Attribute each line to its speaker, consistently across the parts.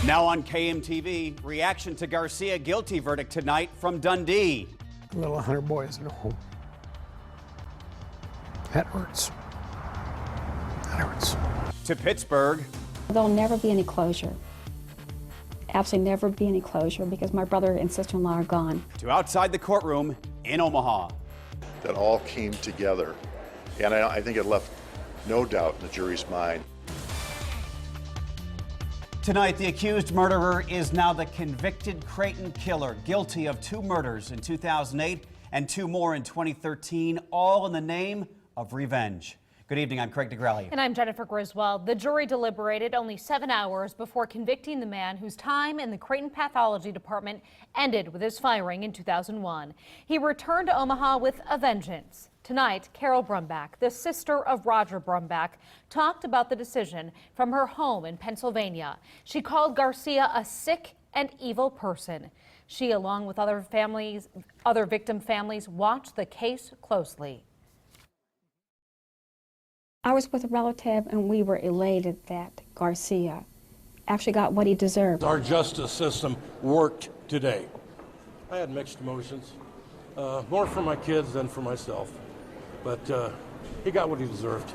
Speaker 1: Now on KMTV, reaction to Garcia guilty verdict tonight from Dundee.
Speaker 2: A little 100 boys in a home. That hurts. That hurts.
Speaker 1: To Pittsburgh.
Speaker 3: There'll never be any closure. Absolutely never be any closure because my brother and sister-in-law are gone.
Speaker 1: To outside the courtroom in Omaha.
Speaker 4: That all came together, and I think it left no doubt in the jury's mind.
Speaker 1: Tonight, the accused murderer is now the convicted Creighton killer, guilty of 2 murders in 2008 and 2 more in 2013, all in the name of revenge. Good evening, I'm Craig DeGrelli.
Speaker 5: And I'm Jennifer Griswold. The jury deliberated only 7 hours before convicting the man whose time in the Creighton Pathology Department ended with his firing in 2001. He returned to Omaha with a vengeance. Tonight, Carol Brumbach, the sister of Roger Brumbach, talked about the decision from her home in Pennsylvania. She called Garcia a sick and evil person. She, along with other victim families, watched the case closely.
Speaker 3: I was with a relative and we were elated that Garcia actually got what he deserved.
Speaker 6: Our justice system worked today. I had mixed emotions, more for my kids than for myself, but he got what he deserved.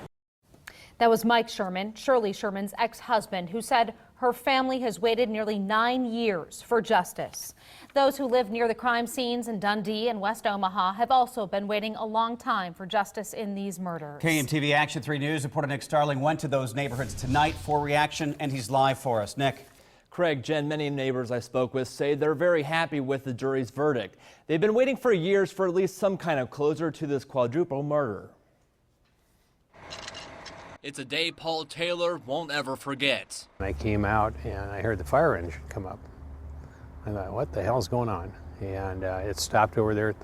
Speaker 5: That was Mike Sherman, Shirley Sherman's ex-husband, who said her family has waited nearly 9 years for justice. Those who live near the crime scenes in Dundee and West Omaha have also been waiting a long time for justice in these murders.
Speaker 1: KMTV Action 3 News reporter Nick Starling went to those neighborhoods tonight for reaction, and he's live for us. Nick.
Speaker 7: Craig, Jen, many neighbors I spoke with say they're very happy with the jury's verdict. They've been waiting for years for at least some kind of closure to this quadruple murder. It's a day Paul Taylor won't ever forget.
Speaker 2: I came out and I heard the fire engine come up. I thought, what the hell's going on? And it stopped over there at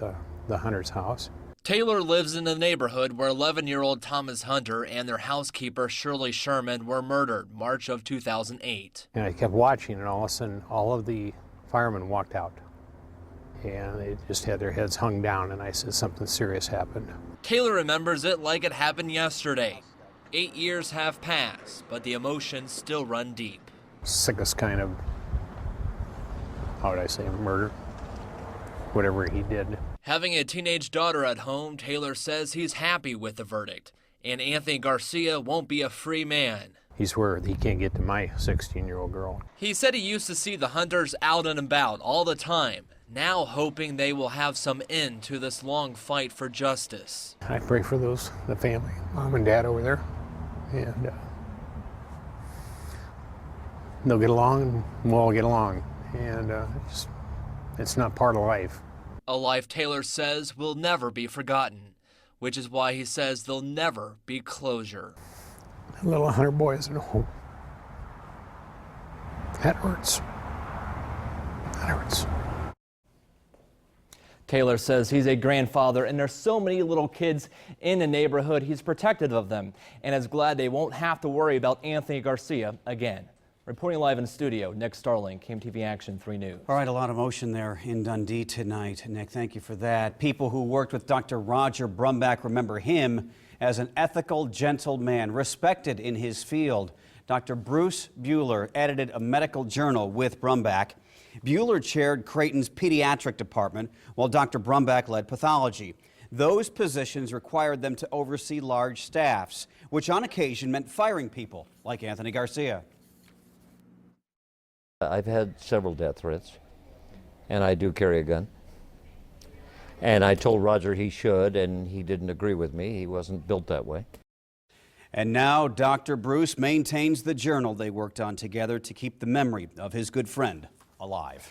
Speaker 2: the Hunter's house.
Speaker 7: Taylor lives in the neighborhood where 11-year-old Thomas Hunter and their housekeeper Shirley Sherman were murdered March of 2008.
Speaker 2: And I kept watching, and all of a sudden, all of the firemen walked out. And they just had their heads hung down, and I said something serious happened.
Speaker 7: Taylor remembers it like it happened yesterday. 8 years have passed, but the emotions still run deep.
Speaker 2: Sickest kind of, how would I say, murder, whatever he did.
Speaker 7: Having a teenage daughter at home, Taylor says he's happy with the verdict, and Anthony Garcia won't be a free man.
Speaker 2: He's where he can't get to my 16-year-old girl.
Speaker 7: He said he used to see the Hunters out and about all the time, now hoping they will have some end to this long fight for justice.
Speaker 2: I pray for the family, mom and dad over there, and they'll get along, and we'll all get along, and it's not part of life.
Speaker 7: A life Taylor says will never be forgotten, which is why he says there'll never be closure.
Speaker 2: A little 100 boys in a home. That hurts. That hurts.
Speaker 7: Taylor says he's a grandfather and there's so many little kids in the neighborhood, he's protective of them and is glad they won't have to worry about Anthony Garcia again. Reporting live in studio, Nick Starling, KMTV Action 3 News.
Speaker 1: All right, a lot of emotion there in Dundee tonight. Nick, thank you for that. People who worked with Dr. Roger Brumbach remember him as an ethical, gentle man, respected in his field. Dr. Bruce Buehler edited a medical journal with Brumbach. Buehler chaired Creighton's pediatric department, while Dr. Brumbach led pathology. Those positions required them to oversee large staffs, which on occasion meant firing people like Anthony Garcia.
Speaker 8: I've had several death threats, and I do carry a gun. And I told Roger he should, and he didn't agree with me. He wasn't built that way.
Speaker 1: And now Dr. Bruce maintains the journal they worked on together to keep the memory of his good friend alive.